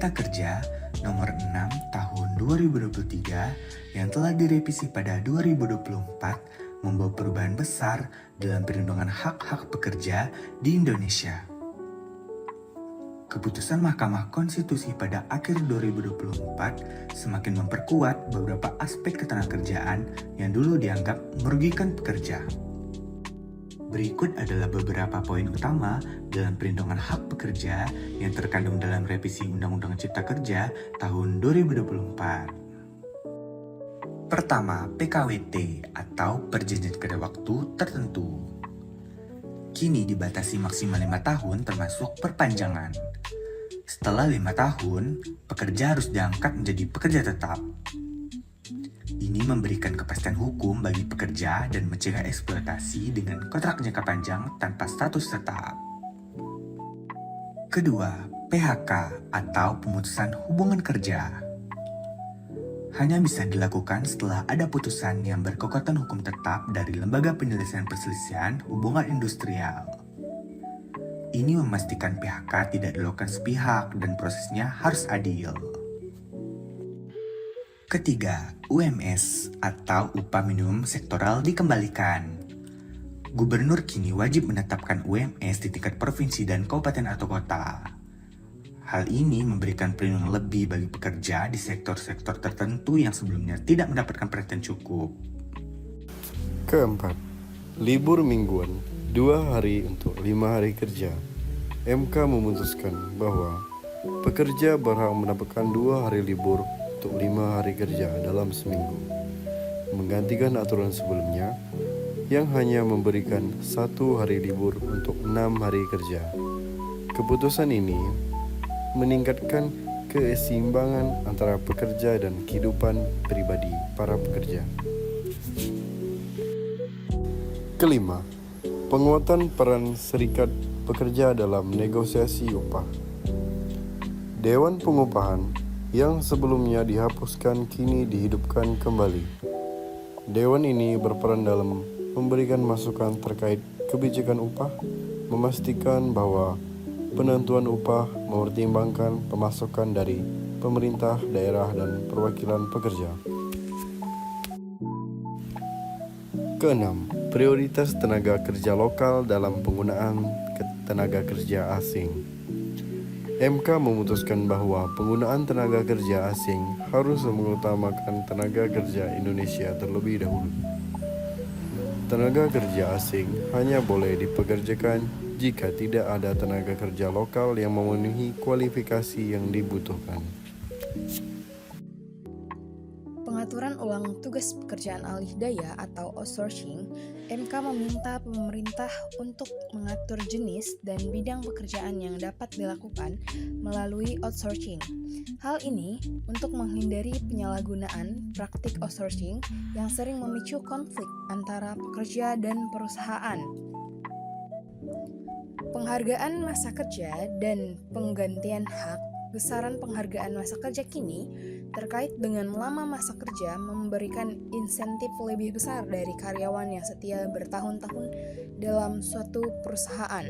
Cipta Kerja Nomor 6 Tahun 2023 yang telah direvisi pada 2024 membawa perubahan besar dalam perlindungan hak-hak pekerja di Indonesia. Keputusan Mahkamah Konstitusi pada akhir 2024 semakin memperkuat beberapa aspek ketenagakerjaan yang dulu dianggap merugikan pekerja. Berikut adalah beberapa poin utama dalam perlindungan hak pekerja yang terkandung dalam revisi Undang-Undang Cipta Kerja tahun 2024. Pertama, PKWT atau Perjanjian Kerja Waktu Tertentu. Kini dibatasi maksimal 5 tahun termasuk perpanjangan. Setelah 5 tahun, pekerja harus diangkat menjadi pekerja tetap. Ini memberikan kepastian hukum bagi pekerja dan mencegah eksploitasi dengan kontrak jangka panjang tanpa status tetap. Kedua, PHK atau pemutusan hubungan kerja. Hanya bisa dilakukan setelah ada putusan yang berkekuatan hukum tetap dari Lembaga Penyelesaian Perselisihan Hubungan Industrial. Ini memastikan PHK tidak dilakukan sepihak dan prosesnya harus adil. Ketiga, UMS atau upah minimum sektoral dikembalikan. Gubernur kini wajib menetapkan UMS di tingkat provinsi dan kabupaten atau kota. Hal ini memberikan perlindungan lebih bagi pekerja di sektor-sektor tertentu yang sebelumnya tidak mendapatkan perhatian cukup. Keempat, libur mingguan 2 hari untuk 5 hari kerja. MK memutuskan bahwa pekerja berhak mendapatkan 2 hari libur untuk 5 hari kerja dalam seminggu, menggantikan aturan sebelumnya yang hanya memberikan 1 hari libur untuk 6 hari kerja. Keputusan ini meningkatkan keseimbangan antara pekerja dan kehidupan pribadi para pekerja. Kelima, penguatan peran serikat pekerja dalam negosiasi upah. Dewan Pengupahan yang sebelumnya dihapuskan kini dihidupkan kembali. Dewan ini berperan dalam memberikan masukan terkait kebijakan upah, memastikan bahwa penentuan upah mempertimbangkan pemasukan dari pemerintah daerah dan perwakilan pekerja. Keenam, prioritas tenaga kerja lokal dalam penggunaan tenaga kerja asing. MK memutuskan bahwa penggunaan tenaga kerja asing harus mengutamakan tenaga kerja Indonesia terlebih dahulu. Tenaga kerja asing hanya boleh dipekerjakan jika tidak ada tenaga kerja lokal yang memenuhi kualifikasi yang dibutuhkan. Pengaturan ulang tugas pekerjaan alih daya atau outsourcing, MK meminta pemerintah untuk mengatur jenis dan bidang pekerjaan yang dapat dilakukan melalui outsourcing. Hal ini untuk menghindari penyalahgunaan praktik outsourcing yang sering memicu konflik antara pekerja dan perusahaan. Penghargaan masa kerja dan penggantian hak. Besaran penghargaan masa kerja kini terkait dengan lama masa kerja memberikan insentif lebih besar dari karyawan yang setia bertahun-tahun dalam suatu perusahaan.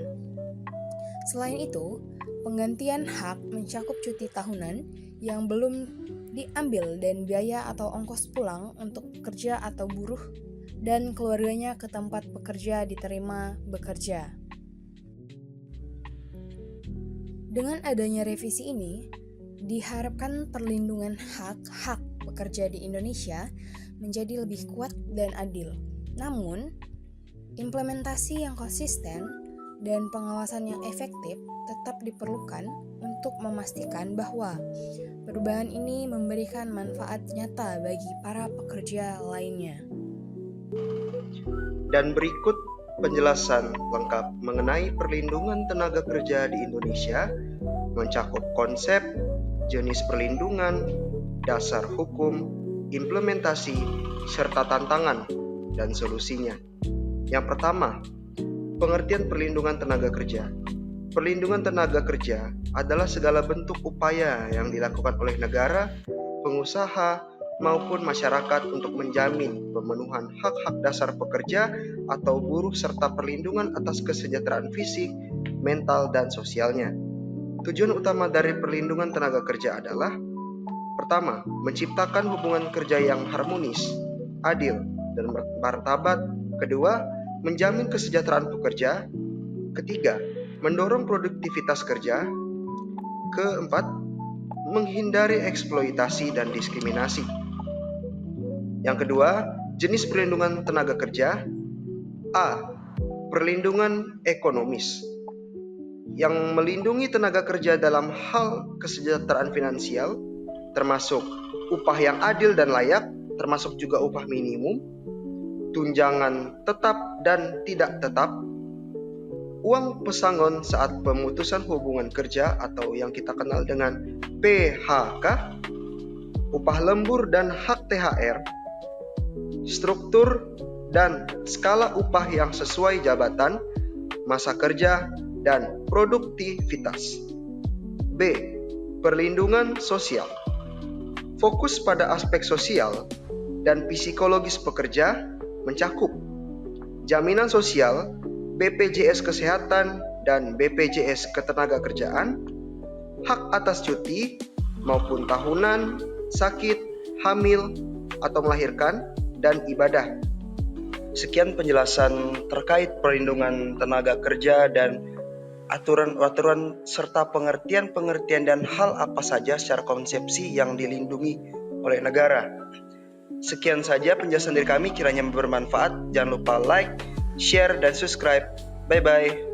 Selain itu, penggantian hak mencakup cuti tahunan yang belum diambil dan biaya atau ongkos pulang untuk pekerja atau buruh dan keluarganya ke tempat pekerja diterima bekerja. Dengan adanya revisi ini, diharapkan perlindungan hak-hak pekerja di Indonesia menjadi lebih kuat dan adil. Namun, implementasi yang konsisten dan pengawasan yang efektif tetap diperlukan untuk memastikan bahwa perubahan ini memberikan manfaat nyata bagi para pekerja lainnya. Dan berikut penjelasan lengkap mengenai perlindungan tenaga kerja di Indonesia, mencakup konsep, jenis perlindungan, dasar hukum, implementasi, serta tantangan dan solusinya. Yang pertama, pengertian perlindungan tenaga kerja. Perlindungan tenaga kerja adalah segala bentuk upaya yang dilakukan oleh negara, pengusaha, maupun masyarakat untuk menjamin pemenuhan hak-hak dasar pekerja atau buruh serta perlindungan atas kesejahteraan fisik, mental, dan sosialnya. Tujuan utama dari perlindungan tenaga kerja adalah: pertama, menciptakan hubungan kerja yang harmonis, adil, dan martabat. Kedua, menjamin kesejahteraan pekerja. Ketiga, mendorong produktivitas kerja. Keempat, menghindari eksploitasi dan diskriminasi. Yang kedua, jenis perlindungan tenaga kerja. A. Perlindungan ekonomis, yang melindungi tenaga kerja dalam hal kesejahteraan finansial, termasuk upah yang adil dan layak, termasuk juga upah minimum, tunjangan tetap dan tidak tetap, uang pesangon saat pemutusan hubungan kerja atau yang kita kenal dengan PHK, upah lembur dan hak THR, struktur dan skala upah yang sesuai jabatan, masa kerja, dan produktivitas. B. Perlindungan sosial. Fokus pada aspek sosial dan psikologis pekerja mencakup jaminan sosial, BPJS Kesehatan dan BPJS Ketenagakerjaan, hak atas cuti maupun tahunan, sakit, hamil, atau melahirkan, dan ibadah. Sekian penjelasan terkait perlindungan tenaga kerja dan aturan-aturan serta pengertian-pengertian dan hal apa saja secara konsepsi yang dilindungi oleh negara. Sekian saja penjelasan dari kami, kiranya bermanfaat. Jangan lupa like, share, dan subscribe. Bye-bye.